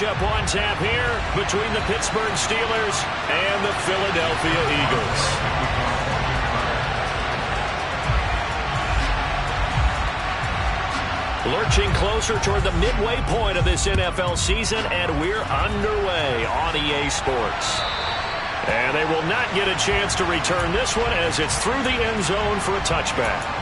Up on tap here between the Pittsburgh Steelers and the Philadelphia Eagles. Lurching closer toward the midway point of this NFL season, and we're underway on EA Sports. And they will not get a chance to return this one as it's through the end zone for a touchback.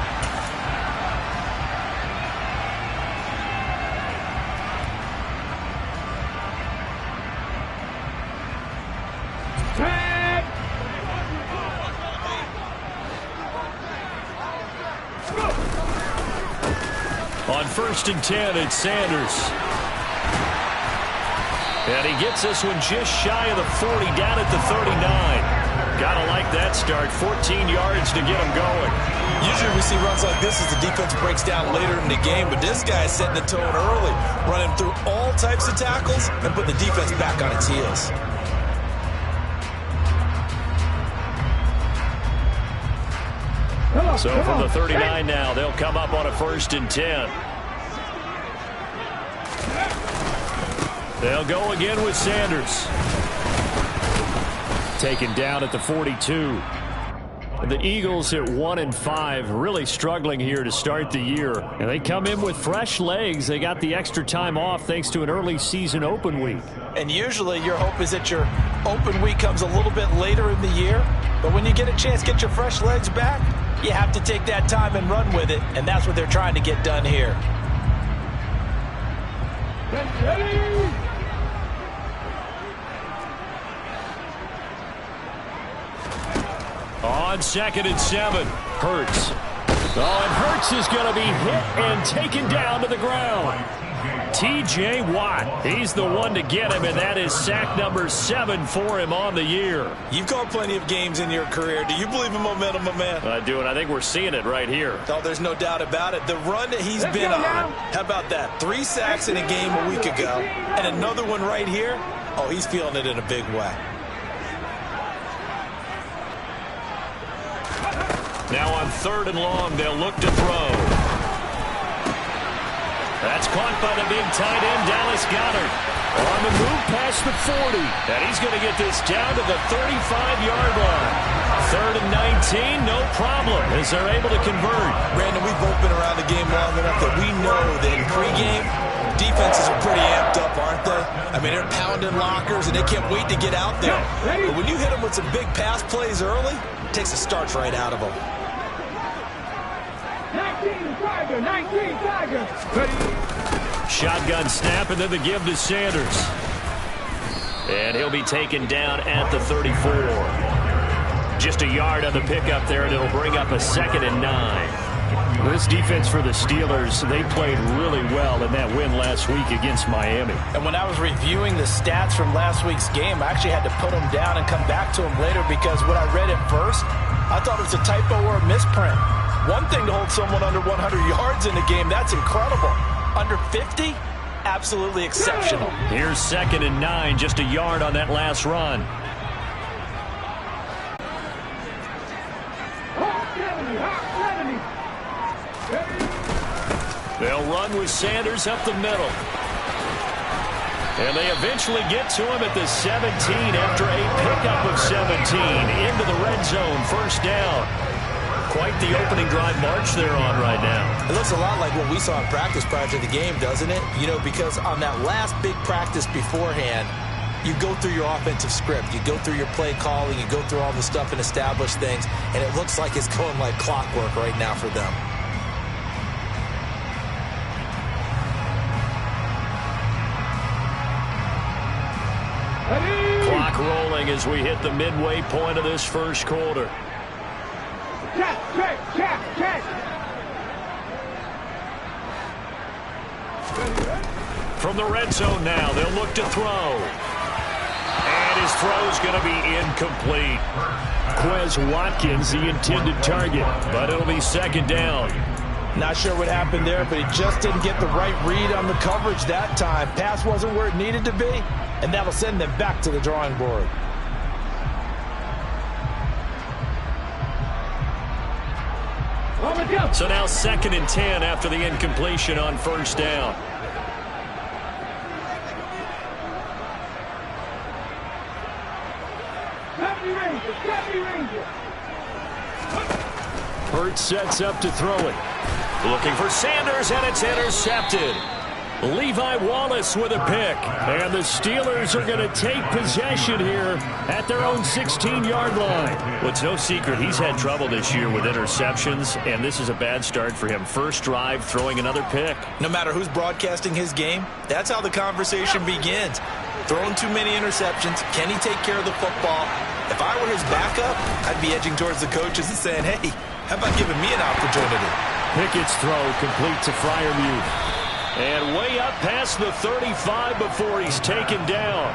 On 1st and 10, it's Sanders. And he gets this one just shy of the 40, down at the 39. Gotta like that start. 14 yards to get him going. Usually we see runs like this as the defense breaks down later in the game, but this guy is setting the tone early, running through all types of tackles and putting the defense back on its heels. So from the 39 now, they'll come up on a 1st and 10. They'll go again with Sanders. Taken down at the 42. The Eagles at 1-5, really struggling here to start the year. And they come in with fresh legs. They got the extra time off thanks to an early season open week. And usually your hope is that your open week comes a little bit later in the year. But when you get a chance to get your fresh legs back, you have to take that time and run with it. And that's what they're trying to get done here. On 2nd and 7, Hurts. Oh, and Hurts is going to be hit and taken down to the ground. T.J. Watt, he's the one to get him, and that is sack number 7 for him on the year. You've called plenty of games in your career. Do you believe in momentum, my man? I do, and I think we're seeing it right here. Oh, there's no doubt about it. The run that he's been on, how about that? 3 sacks in a game a week ago, and another one right here. Oh, he's feeling it in a big way. Now on 3rd and long, they'll look to throw. That's caught by the big tight end, Dallas Goedert. On the move past the 40. And he's going to get this down to the 35-yard line. 3rd and 19, no problem, as they're able to convert. Brandon, we've both been around the game long enough that we know that in pregame, defenses are pretty amped up, aren't they? I mean, they're pounding lockers, and they can't wait to get out there. But when you hit them with some big pass plays early, it takes the starch right out of them. 19 Tiger. Shotgun snap, and then the give to Sanders. And he'll be taken down at the 34. Just a yard on the pickup there, and it'll bring up a 2nd and 9. This defense for the Steelers, they played really well in that win last week against Miami. And when I was reviewing the stats from last week's game, I actually had to put them down and come back to them later because when I read it first, I thought it was a typo or a misprint. One thing to hold someone under 100 yards in the game, that's incredible. Under 50, absolutely exceptional. Here's 2nd and 9, just a yard on that last run. They'll run with Sanders up the middle. And they eventually get to him at the 17 after a pickup of 17 into the red zone, 1st down. Quite the opening drive march they're on right now. It looks a lot like what we saw in practice prior to the game, doesn't it? You know, because on that last big practice beforehand, you go through your offensive script. You go through your play calling. You go through all the stuff and establish things. And it looks like it's going like clockwork right now for them. Clock rolling as we hit the midway point of this 1st quarter. Check. From the red zone now, they'll look to throw. And his throw's going to be incomplete. Quez Watkins, the intended target, but it'll be 2nd down. Not sure what happened there, but he just didn't get the right read on the coverage that time. Pass wasn't where it needed to be, and that'll send them back to the drawing board. So now 2nd and 10 after the incompletion on 1st down. Happy Ranger, Happy Ranger. Hurts sets up to throw it. Looking for Sanders, and it's intercepted. Levi Wallace with a pick. And the Steelers are going to take possession here at their own 16-yard line. Well, it's no secret he's had trouble this year with interceptions, and this is a bad start for him. First drive, throwing another pick. No matter who's broadcasting his game, that's how the conversation begins. Throwing too many interceptions. Can he take care of the football? If I were his backup, I'd be edging towards the coaches and saying, hey, how about giving me an opportunity? Pickett's throw complete to Freiermuth. And way up past the 35 before he's taken down.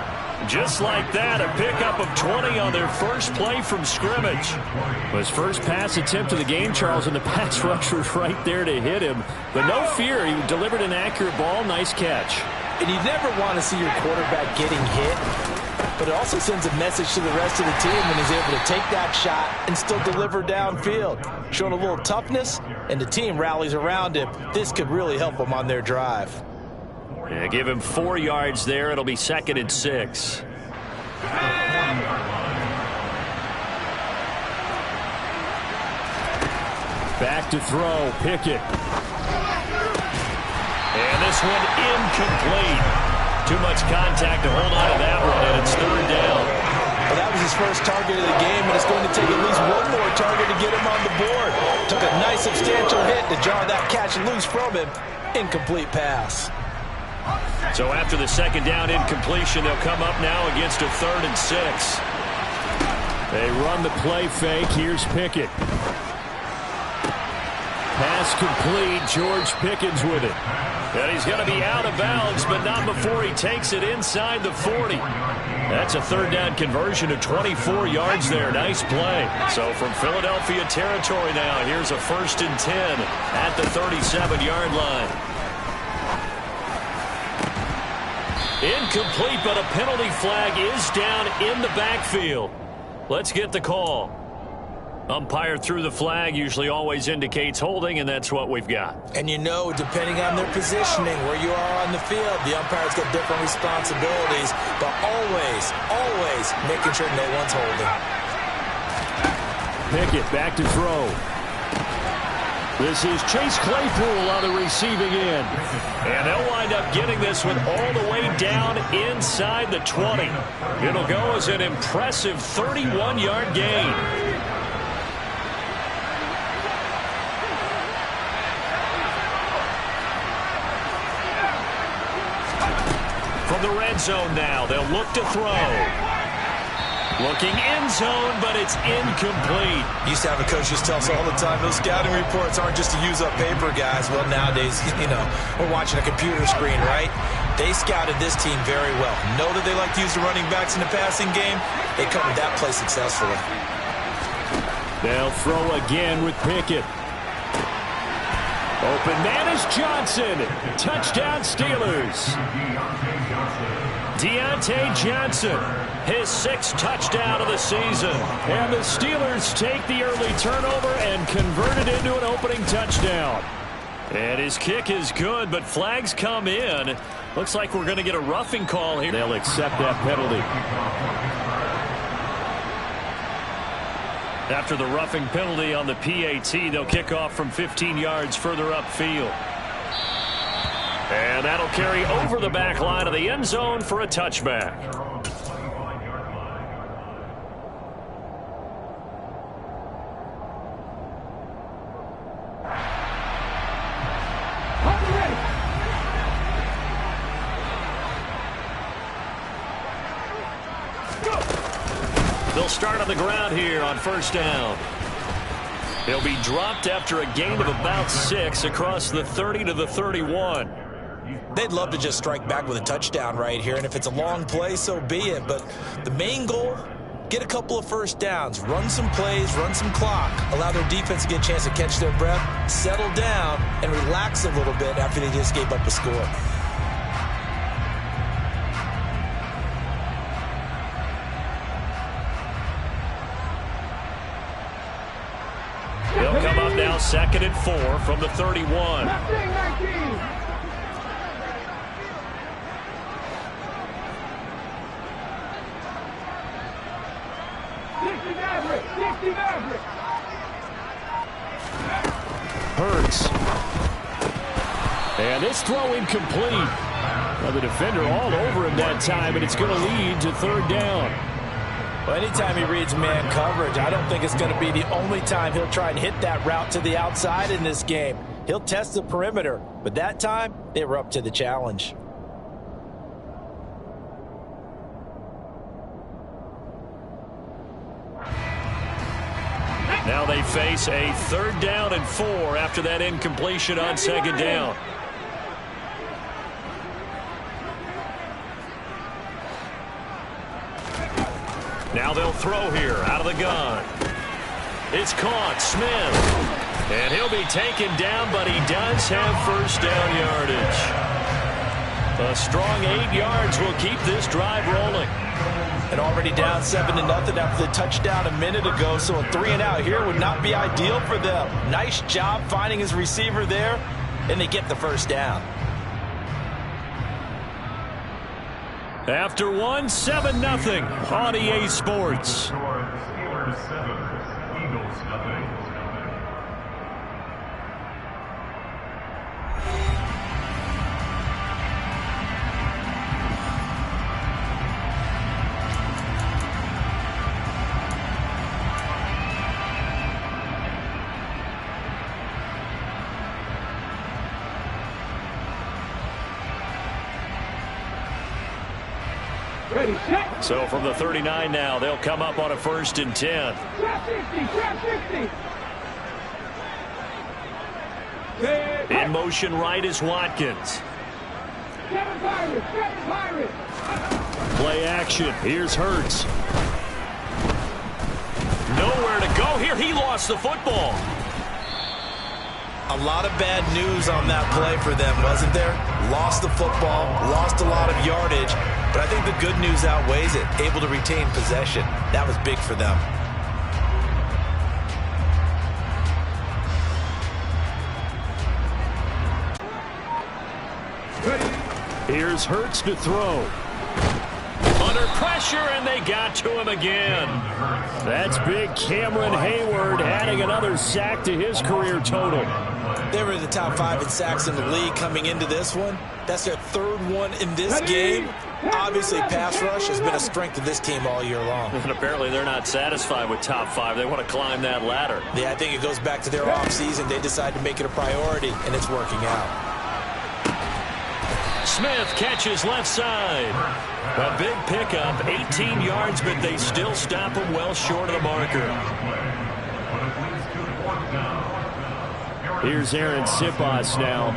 Just like that, a pickup of 20 on their first play from scrimmage. His first pass attempt of the game, Charles, and the pass rush was right there to hit him. But no fear, he delivered an accurate ball. Nice catch. And you never want to see your quarterback getting hit, but it also sends a message to the rest of the team when he's able to take that shot and still deliver downfield. Showing a little toughness, and the team rallies around him. This could really help them on their drive. Yeah, give him 4 yards there. It'll be 2nd and 6. Back to throw, Pickett. And this one incomplete. Too much contact to hold on to that one, and it's 3rd down. Well, that was his first target of the game, and it's going to take at least one more target to get him on the board. Took a nice substantial hit to jar that catch loose from him. Incomplete pass. So after the 2nd down incompletion, they'll come up now against a 3rd and 6. They run the play fake. Here's Pickett. Pass complete. George Pickens with it. And he's going to be out of bounds, but not before he takes it inside the 40. That's a 3rd down conversion of 24 yards there. Nice play. So from Philadelphia territory now, here's a 1st and 10 at the 37-yard line. Incomplete, but a penalty flag is down in the backfield. Let's get the call. Umpire threw the flag, usually always indicates holding, and that's what we've got. And you know, depending on their positioning, where you are on the field, the umpire's got different responsibilities, but always making sure no one's holding. Pickett back to throw. This is Chase Claypool on the receiving end. And they'll wind up getting this one all the way down inside the 20. It'll go as an impressive 31-yard gain. From the red zone now, they'll look to throw. Looking end zone, but it's incomplete. Used to have a coach just tell us all the time, those scouting reports aren't just to use up paper, guys. Well, nowadays, you know, we're watching a computer screen, right? They scouted this team very well. Know that they like to use the running backs in the passing game. They covered that play successfully. They'll throw again with Pickett. Open man is Johnson. Touchdown Steelers. Deontay Johnson, his 6th touchdown of the season. And the Steelers take the early turnover and convert it into an opening touchdown. And his kick is good, but flags come in. Looks like we're going to get a roughing call here. They'll accept that penalty. After the roughing penalty on the PAT, they'll kick off from 15 yards further upfield. And that'll carry over the back line of the end zone for a touchback. They'll start on the ground here on 1st down. He'll be dropped after a gain of about 6 across the 30 to the 31. They'd love to just strike back with a touchdown right here, and if it's a long play, so be it. But the main goal, get a couple of 1st downs, run some plays, run some clock, allow their defense to get a chance to catch their breath, settle down, and relax a little bit after they just gave up a score. They'll come up now 2nd and 4 from the 31. Hurts. And this throw incomplete. Well, the defender all over him that time, and it's going to lead to third down. Well, anytime he reads man coverage, I don't think it's going to be the only time he'll try and hit that route to the outside in this game. He'll test the perimeter, but that time, they were up to the challenge. Now they face a 3rd down and 4 after that incompletion on 2nd down. Now they'll throw here out of the gun. It's caught. Smith. And he'll be taken down, but he does have 1st down yardage. A strong 8 yards will keep this drive rolling. And already down 7-0 after the touchdown a minute ago, so a 3-and-out here would not be ideal for them. Nice job finding his receiver there, and they get the 1st down. After 1, 7-0 on EA Sports. So from the 39 now, they'll come up on a 1st and 10. In motion right is Watkins. Play action. Here's Hurts. Nowhere to go here. He lost the football. A lot of bad news on that play for them, wasn't there? Lost the football, lost a lot of yardage, but I think the good news outweighs it. Able to retain possession. That was big for them. Here's Hurts to throw. Under pressure, and they got to him again. That's big Cameron Hayward adding another sack to his career total. They were in the top 5 in sacks in the league coming into this one. That's their 3rd one in this game. Obviously, pass rush has been a strength of this team all year long. And apparently they're not satisfied with top 5. They want to climb that ladder. Yeah, I think it goes back to their offseason. They decided to make it a priority, and it's working out. Smith catches left side. A big pickup, 18 yards, but they still stop him well short of the marker. Here's Aaron Sipos now.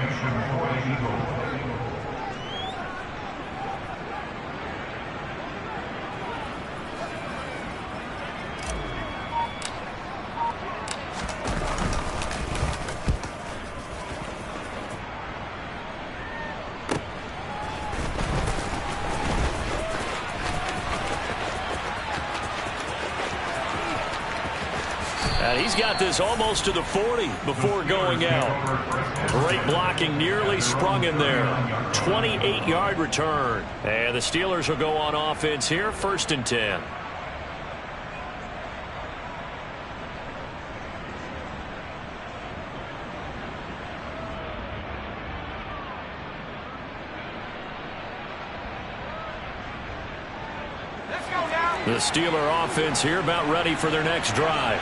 And he's got this almost to the 40 before going out. Great blocking, nearly sprung in there. 28-yard return. And the Steelers will go on offense here, 1st and 10. The Steeler offense here about ready for their next drive.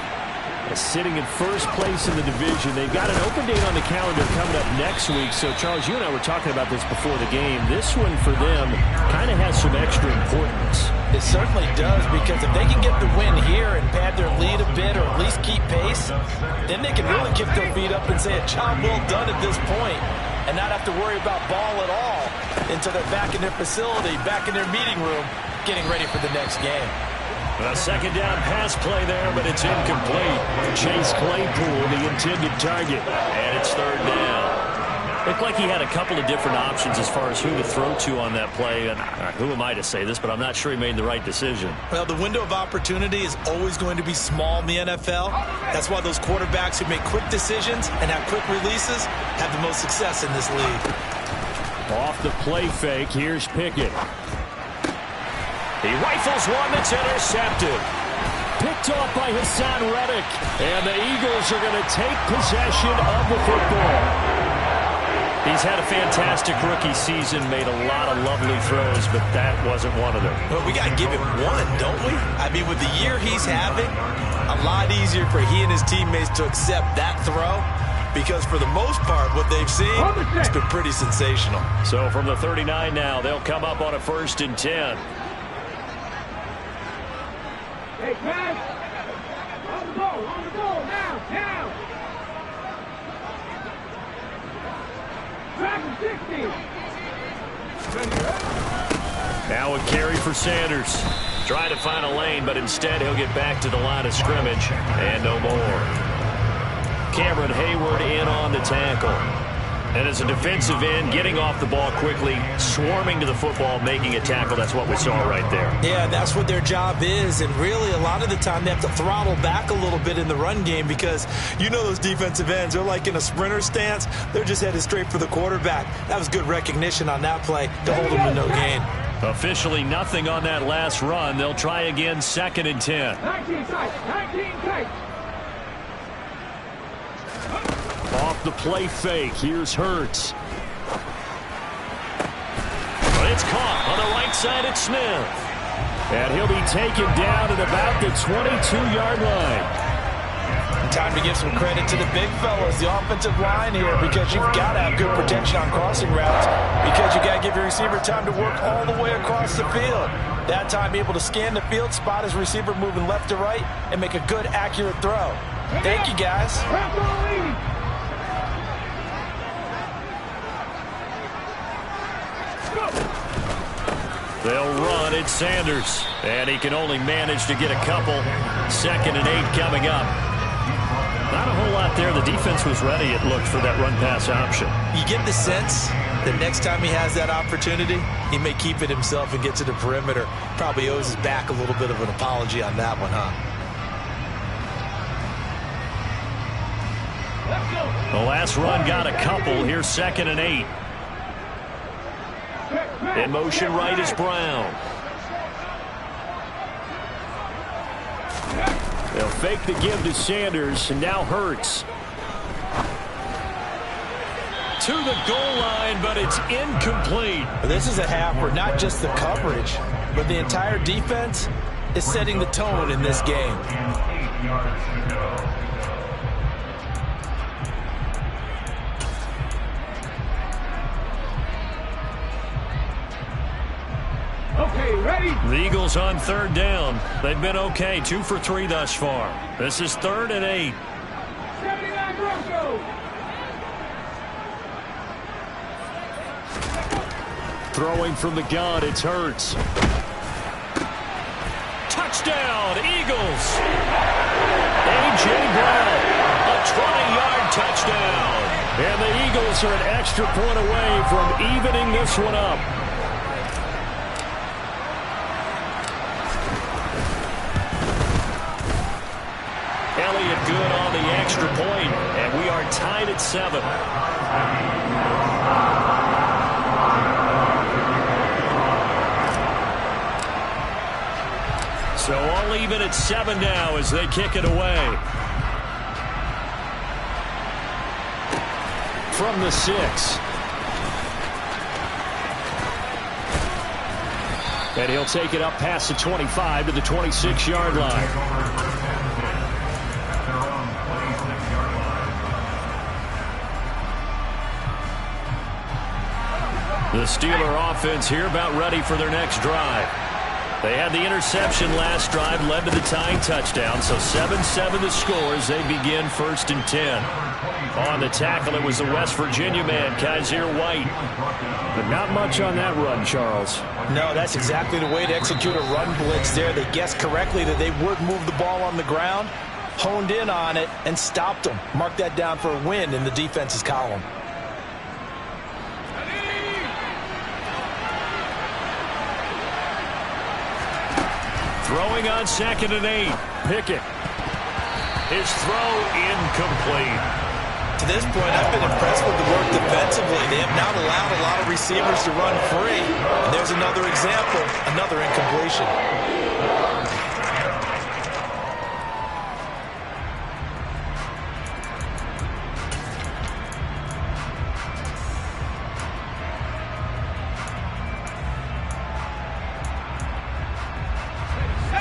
Sitting in 1st place in the division. They've got an open date on the calendar coming up next week. So, Charles, you and I were talking about this before the game. This one for them kind of has some extra importance. It certainly does, because if they can get the win here and pad their lead a bit, or at least keep pace, then they can really kick their feet up and say a job well done at this point, and not have to worry about ball at all until they're back in their facility, back in their meeting room, getting ready for the next game. A 2nd down pass play there, but it's incomplete. Chase Claypool, the intended target, and it's 3rd down. Looked like he had a couple of different options as far as who to throw to on that play. And who am I to say this, but I'm not sure he made the right decision. Well, the window of opportunity is always going to be small in the NFL. That's why those quarterbacks who make quick decisions and have quick releases have the most success in this league. Off the play fake, here's Pickett. He rifles one that's intercepted. Picked off by Hassan Reddick. And the Eagles are going to take possession of the football. He's had a fantastic rookie season, made a lot of lovely throws, but that wasn't one of them. Well, we got to give him one, don't we? I mean, with the year he's having, a lot easier for he and his teammates to accept that throw, because for the most part, what they've seen, it's been pretty sensational. So from the 39 now, they'll come up on a 1st and 10. Hey, guys. On the ball, now. Track 60. Now a carry for Sanders. Trying to find a lane, but instead he'll get back to the line of scrimmage. And no more. Cameron Hayward in on the tackle. And as a defensive end, getting off the ball quickly, swarming to the football, making a tackle. That's what we saw right there. Yeah, that's what their job is. And really, a lot of the time, they have to throttle back a little bit in the run game because you know those defensive ends, they're like in a sprinter stance. They're just headed straight for the quarterback. That was good recognition on that play to hold them to no gain. Officially nothing on that last run. They'll try again, 2nd and 10. 19 tight. Off the play fake. Here's Hurts. But it's caught on the right side at Smith. And he'll be taken down at about the 22-yard line. Time to give some credit to the big fellas, the offensive line here, because you've got to have good protection on crossing routes, because you got to give your receiver time to work all the way across the field. That time able to scan the field, spot his receiver moving left to right, and make a good, accurate throw. Thank you, guys. They'll run. It's Sanders. And he can only manage to get a couple. 2nd and 8 coming up. Not a whole lot there. The defense was ready, it looked, for that run-pass option. You get the sense that next time he has that opportunity, he may keep it himself and get to the perimeter. Probably owes his back a little bit of an apology on that one, huh? The last run got a couple. Here's 2nd and 8. In motion right is Brown. They'll fake the give to Sanders, and now Hurts. To the goal line, but it's incomplete. This is a half where not just the coverage, but the entire defense is setting the tone in this game. Okay, ready? The Eagles on 3rd down. They've been okay, 2 for 3 thus far. This is 3rd and 8. 79 Broncos. Throwing from the gun, it's Hurts. Touchdown, Eagles. A.J. Brown, a 20-yard touchdown. And the Eagles are an extra point away from evening this one up. Elliott good on the extra point, and we are tied at 7. So all even at 7 now as they kick it away. From the 6. And he'll take it up past the 25 to the 26-yard line. The Steeler offense here about ready for their next drive. They had the interception last drive, led to the tying touchdown, so 7-7 the score as they begin 1st and 10. On the tackle, it was the West Virginia man, Kaiser White. But not much on that run, Charles. No, that's exactly the way to execute a run blitz there. They guessed correctly that they would move the ball on the ground, honed in on it, and stopped them. Mark that down for a win in the defense's column. Throwing on 2nd and 8. Pickett. His throw incomplete. To this point, I've been impressed with the work defensively. They have not allowed a lot of receivers to run free. And there's another example, another incompletion.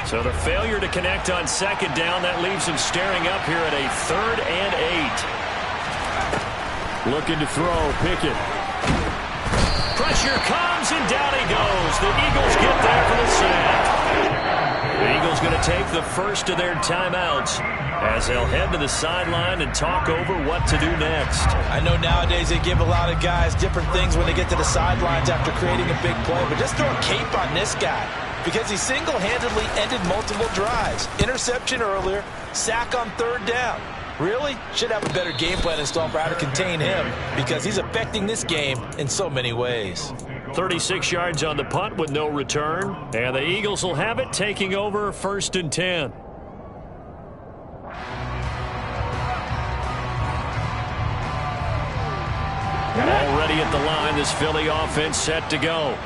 So the failure to connect on second down, that leaves him staring up here at a 3rd and 8. Looking to throw, Pickett. Pressure comes, and down he goes. The Eagles get there for the sack. The Eagles going to take the first of their timeouts as they'll head to the sideline and talk over what to do next. I know nowadays they give a lot of guys different things when they get to the sidelines after creating a big play, but just throw a cape on this guy because he single-handedly ended multiple drives. Interception earlier, sack on 3rd down. Really? Should have a better game plan installed for how to contain him because he's affecting this game in so many ways. 36 yards on the punt with no return, and the Eagles will have it taking over 1st and 10. Already at the line, this Philly offense set to go.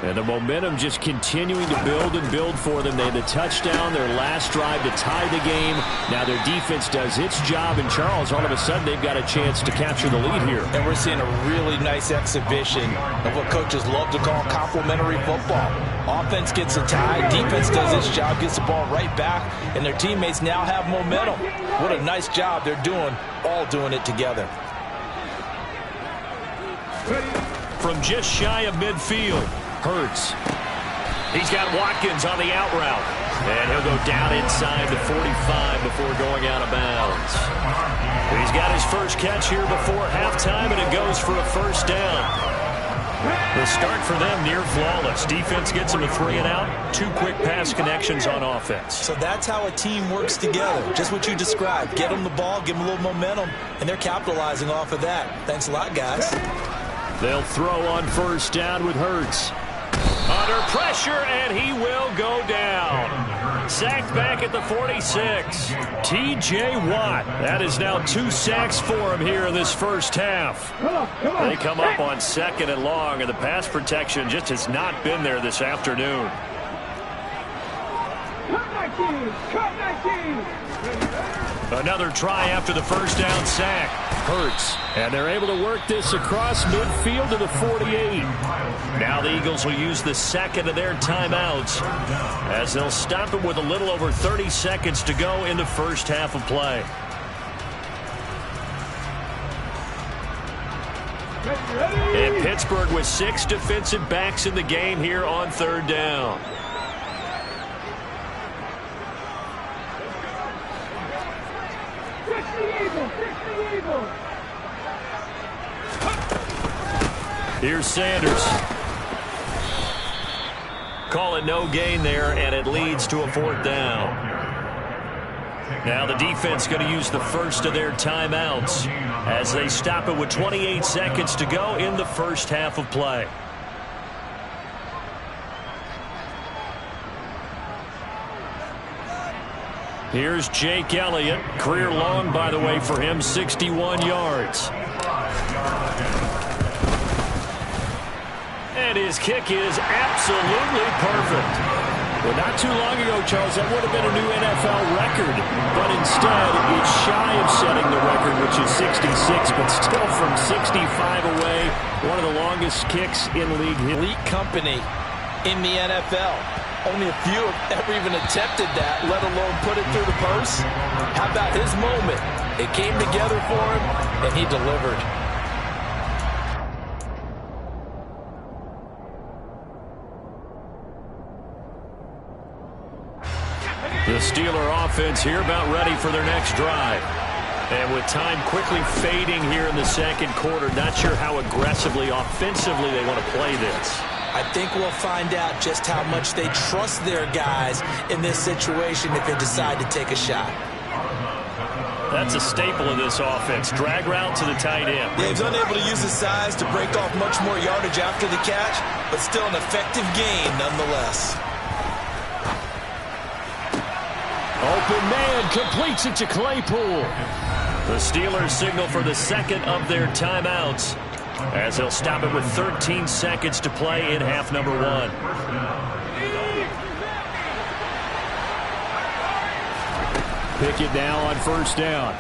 And the momentum just continuing to build and build for them. They had the touchdown, their last drive to tie the game. Now their defense does its job, and Charles, all of a sudden, they've got a chance to capture the lead here. And we're seeing a really nice exhibition of what coaches love to call complementary football. Offense gets a tie, defense does its job, gets the ball right back, and their teammates now have momentum. What a nice job they're doing, all doing it together. From just shy of midfield, Hurts. He's got Watkins on the out route. And he'll go down inside the 45 before going out of bounds. He's got his first catch here before halftime, and it goes for a 1st down. The start for them near flawless. Defense gets them a 3 and out. 2 quick pass connections on offense. So that's how a team works together. Just what you described. Get them the ball, give them a little momentum, and they're capitalizing off of that. Thanks a lot, guys. They'll throw on 1st down with Hurts. Under pressure, and he will go down. Sacked back at the 46. T.J. Watt. That is now 2 sacks for him here in this first half. They come up on 2nd and long, and the pass protection just has not been there this afternoon. Cut 19. Another try after the 1st down sack. Hurts. And they're able to work this across midfield to the 48. Now the Eagles will use the 2nd of their timeouts as they'll stop it with a little over 30 seconds to go in the first half of play. And Pittsburgh with 6 defensive backs in the game here on 3rd down. Here's Sanders. Call it no gain there, and it leads to a 4th down. Now the defense going to use the first of their timeouts as they stop it with 28 seconds to go in the first half of play. Here's Jake Elliott. Career long, by the way, for him, 61 yards. And his kick is absolutely perfect. Well, not too long ago, Charles, that would have been a new NFL record. But instead, it's shy of setting the record, which is 66, but still from 65 away. One of the longest kicks in league history. Elite company in the NFL. Only a few have ever even attempted that, let alone put it through the post. How about his moment? It came together for him, and he delivered. The Steeler offense here about ready for their next drive. And with time quickly fading here in the 2nd quarter, not sure how aggressively, offensively they want to play this. I think we'll find out just how much they trust their guys in this situation if they decide to take a shot. That's a staple of this offense. Drag route to the tight end. Yeah, he's unable to use his size to break off much more yardage after the catch, but still an effective gain nonetheless. Open man completes it to Claypool. The Steelers signal for the 2nd of their timeouts as they'll stop it with 13 seconds to play in half number 1. Pickett now on 1st down.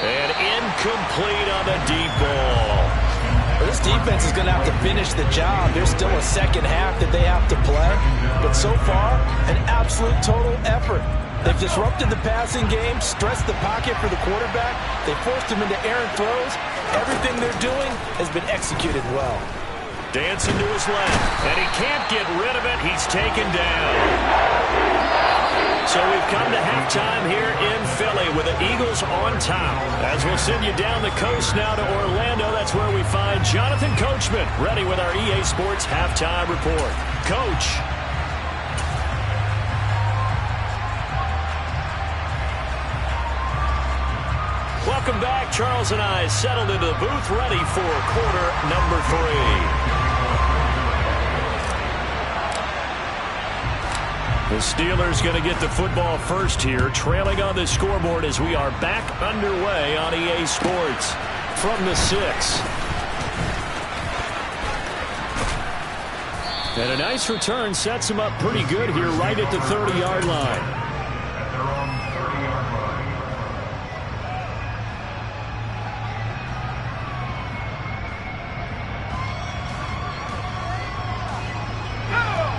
And incomplete on the deep ball. This defense is going to have to finish the job. There's still a second half that they have to play. But so far, an absolute total effort. They've disrupted the passing game, stressed the pocket for the quarterback. They forced him into errant throws. Everything they're doing has been executed well. Dancing to his left, and he can't get rid of it. He's taken down. So we've come to halftime here in Philly with the Eagles on top. As we'll send you down the coast now to Orlando, that's where we find Jonathan Coachman ready with our EA Sports halftime report. Coach. Welcome back. Charles and I settled into the booth ready for quarter number 3. The Steelers going to get the football first here, trailing on the scoreboard as we are back underway on EA Sports from the 6. And a nice return sets him up pretty good here right at the 30-yard line.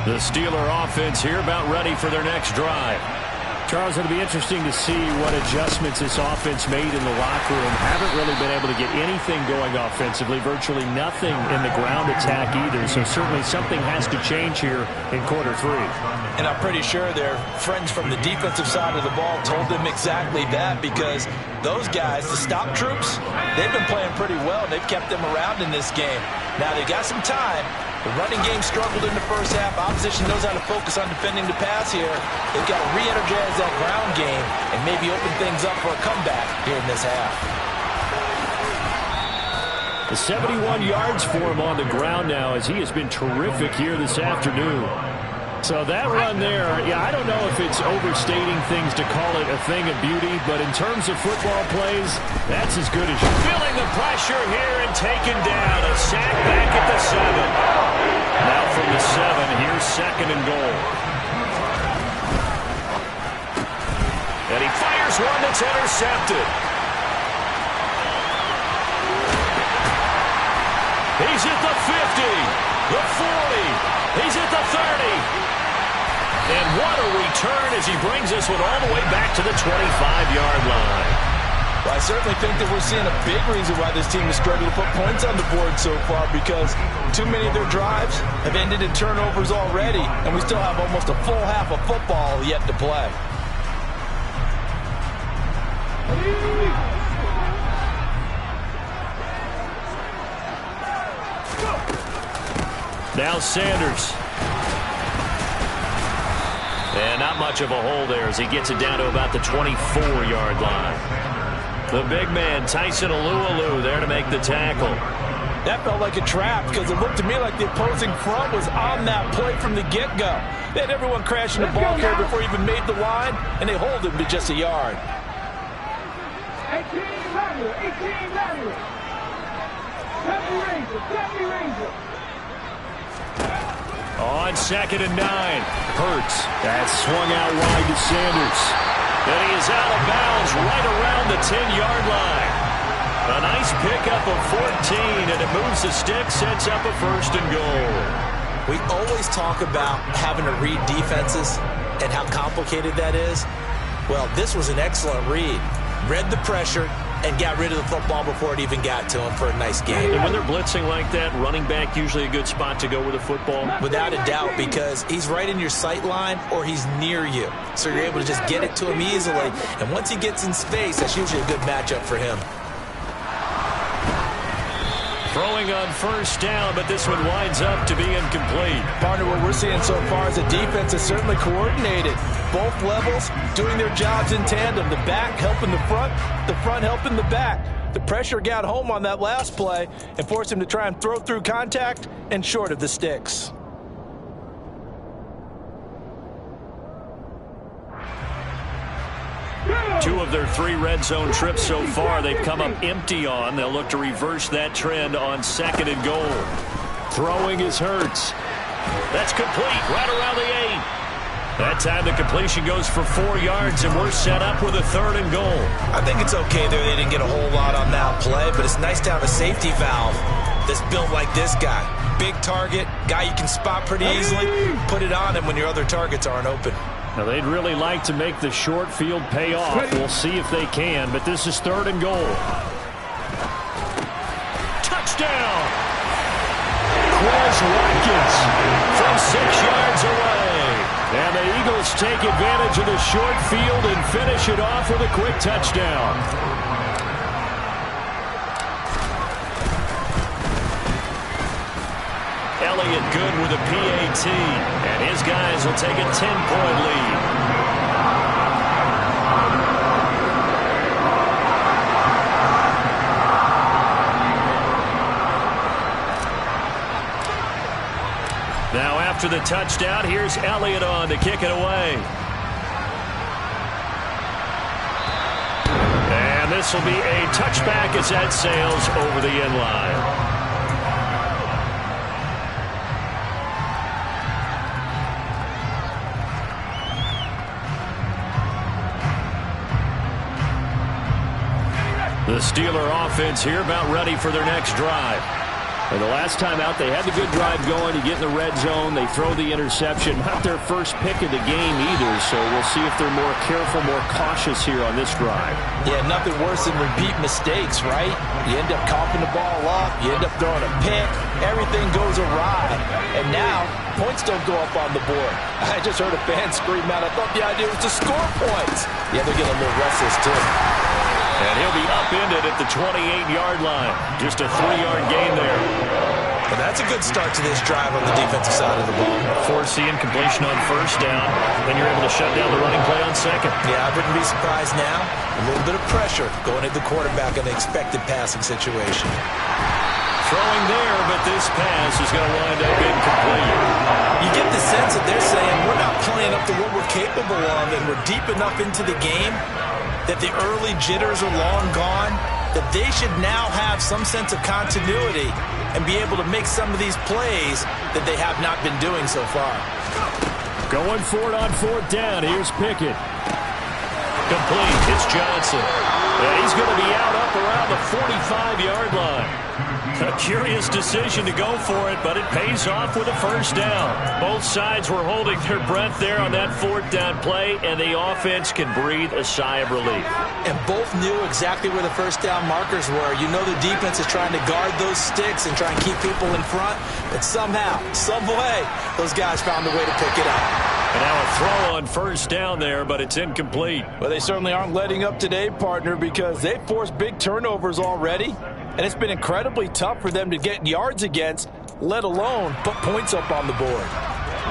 The Steeler offense here about ready for their next drive. Charles, it'll be interesting to see what adjustments this offense made in the locker room. Haven't really been able to get anything going offensively, virtually nothing in the ground attack either. So certainly something has to change here in quarter 3. And I'm pretty sure their friends from the defensive side of the ball told them exactly that, because those guys, the stop troops, they've been playing pretty well. They've kept them around in this game. Now they've got some time. The running game struggled in the first half. Opposition knows how to focus on defending the pass here. They've got to re-energize that ground game and maybe open things up for a comeback here in this half. The 71 yards for him on the ground now, as he has been terrific here this afternoon. So that run there, yeah, I don't know if it's overstating things to call it a thing of beauty, but in terms of football plays, that's as good as you. Feeling the pressure here and taken down. A sack back at the 7. Now from the 7, here's 2nd and goal. And he fires one that's intercepted. He's at the 50, the 40, he's at the 30. And what a return as he brings us one all the way back to the 25-yard line. Well, I certainly think that we're seeing a big reason why this team is struggling to put points on the board so far, because too many of their drives have ended in turnovers already, and we still have almost a full half of football yet to play. Now Sanders. And not much of a hole there as he gets it down to about the 24-yard line. The big man, Tyson Alualu, there to make the tackle. That felt like a trap, because it looked to me like the opposing front was on that play from the get-go. They had everyone crashing the ball carrier before he even made the line, and they hold him to just a yard. 18 lateral. Deputy Ranger. On 2nd and 9, Hurts. That's swung out wide to Sanders. And he is out of bounds right around the 10-yard line. A nice pickup of 14, and it moves the stick, sets up a 1st and goal. We always talk about having to read defenses and how complicated that is. Well, this was an excellent read. Read the pressure and got rid of the football before it even got to him for a nice game. And when they're blitzing like that, running back usually a good spot to go with the football? Without a doubt, because he's right in your sight line or he's near you. So you're able to just get it to him easily. And once he gets in space, that's usually a good matchup for him. Throwing on 1st down, but this one winds up to be incomplete. Partner, what we're seeing so far is the defense is certainly coordinated. Both levels doing their jobs in tandem. The back helping the front helping the back. The pressure got home on that last play and forced him to try and throw through contact and short of the sticks. Two of their 3 red zone trips so far they've come up empty on. They'll look to reverse that trend on 2nd and goal. Throwing is Hurts. That's complete right around the 8. That time the completion goes for 4 yards, and we're set up with a 3rd and goal. I think it's okay there. They didn't get a whole lot on that play, but it's nice to have a safety valve that's built like this guy. Big target, guy you can spot pretty easily. Put it on him when your other targets aren't open. Now, they'd really like to make the short field pay off. We'll see if they can, but this is 3rd and goal. Touchdown! Quez Watkins from 6 yards away. And the Eagles take advantage of the short field and finish it off with a quick touchdown. Elliott good with a PAT, and his guys will take a 10-point lead. Now after the touchdown, here's Elliott on to kick it away. And this will be a touchback as that sails over the end line. The Steeler offense here about ready for their next drive. And the last time out, they had the good drive going. You get in the red zone, they throw the interception. Not their first pick of the game either, so we'll see if they're more careful, more cautious here on this drive. Yeah, nothing worse than repeat mistakes, right? You end up coughing the ball up, you end up throwing a pick, everything goes awry. And now, points don't go up on the board. I just heard a fan scream out, I thought the idea was to score points. Yeah, they're getting a little restless too. And he'll be upended at the 28-yard line. Just a 3-yard gain there. Well, that's a good start to this drive on the defensive side of the ball. Forcing completion on 1st down. Then you're able to shut down the running play on 2nd. Yeah, I wouldn't be surprised now. A little bit of pressure going at the quarterback in the expected passing situation. Throwing there, but this pass is going to wind up incomplete. You get the sense that they're saying we're not playing up to what we're capable of, and we're deep enough into the game that the early jitters are long gone, that they should now have some sense of continuity and be able to make some of these plays that they have not been doing so far. Going for it on 4th down. Here's Pickett. Complete. It's Johnson. And he's going to be out up around the 45-yard line. A curious decision to go for it, but it pays off with a 1st down. Both sides were holding their breath there on that 4th down play, and the offense can breathe a sigh of relief. And both knew exactly where the 1st down markers were. You know the defense is trying to guard those sticks and try and keep people in front, but somehow, some way, those guys found a way to pick it up. And now a throw on 1st down there, but it's incomplete. Well, they certainly aren't letting up today, partner, because they've forced big turnovers already. And it's been incredibly tough for them to get yards against, let alone put points up on the board.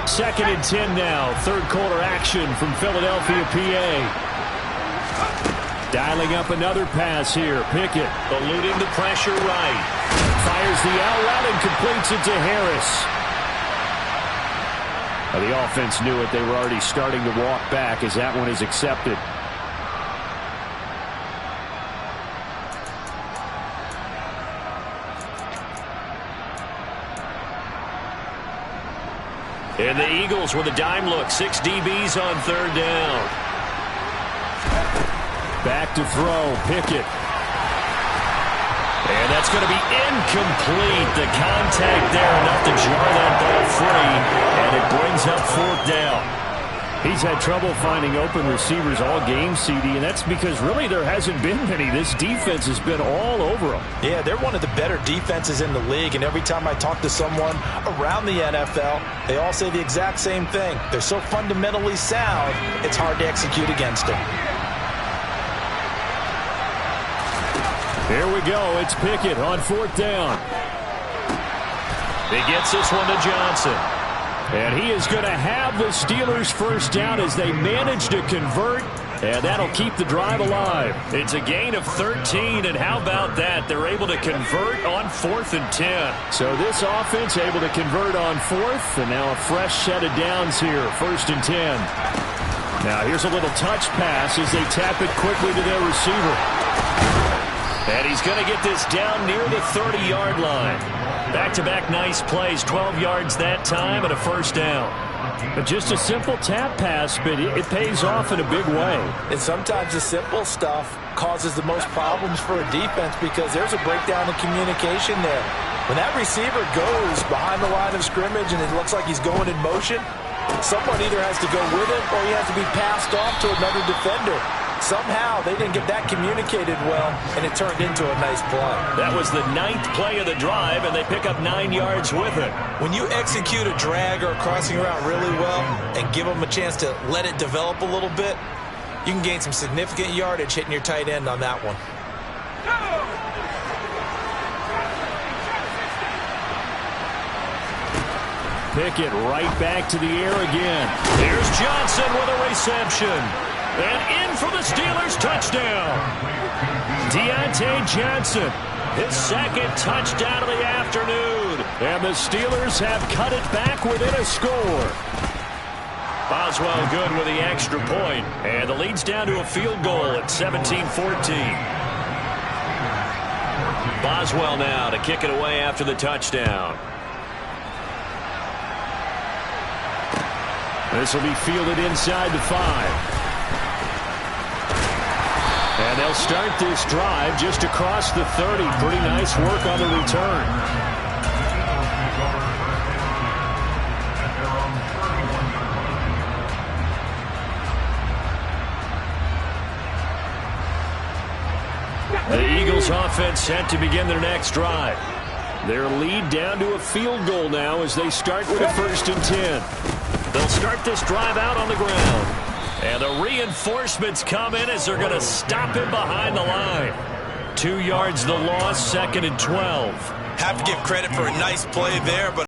2nd and 10 now. 3rd quarter action from Philadelphia, PA. Dialing up another pass here. Pickett eluding the pressure right. Fires the out route and completes it to Harris. Well, the offense knew it. They were already starting to walk back as that one is accepted. And the Eagles with a dime look. 6 DBs on 3rd down. Back to throw. Pickett. And that's going to be incomplete. The contact there enough to jar that ball free. And it brings up 4th down. He's had trouble finding open receivers all game, CD, and that's because really there hasn't been many. This defense has been all over them. Yeah, they're one of the better defenses in the league, and every time I talk to someone around the NFL, they all say the exact same thing. They're so fundamentally sound, it's hard to execute against them. Here we go. It's Pickett on 4th down. He gets this one to Johnson. And he is going to have the Steelers' 1st down as they manage to convert, and that'll keep the drive alive. It's a gain of 13, and how about that? They're able to convert on 4th and 10. So this offense able to convert on 4th, and now a fresh set of downs here, 1st and 10. Now here's a little touch pass as they tap it quickly to their receiver. And he's going to get this down near the 30-yard line. Back-to-back nice plays, 12 yards that time and a 1st down. But just a simple tap pass, but it pays off in a big way. And sometimes the simple stuff causes the most problems for a defense because there's a breakdown in communication there. When that receiver goes behind the line of scrimmage and it looks like he's going in motion, someone either has to go with it or he has to be passed off to another defender. Somehow they didn't get that communicated well, and it turned into a nice play. That was the 9th play of the drive, and they pick up 9 yards with it. When you execute a drag or a crossing route really well and give them a chance to let it develop a little bit, you can gain some significant yardage hitting your tight end on that one. Pickett right back to the air again. Here's Johnson with a reception. And in for the Steelers touchdown. Deontay Johnson, his 2nd touchdown of the afternoon. And the Steelers have cut it back within a score. Boswell good with the extra point. And the lead's down to a field goal at 17-14. Boswell now to kick it away after the touchdown. This will be fielded inside the 5. And they'll start this drive just across the 30. Pretty nice work on the return. The Eagles offense set to begin their next drive. Their lead down to a field goal now as they start with a 1st and 10. They'll start this drive out on the ground. And the reinforcements come in as they're going to stop him behind the line. 2 yards the loss, 2nd and 12. Have to give credit for a nice play there, but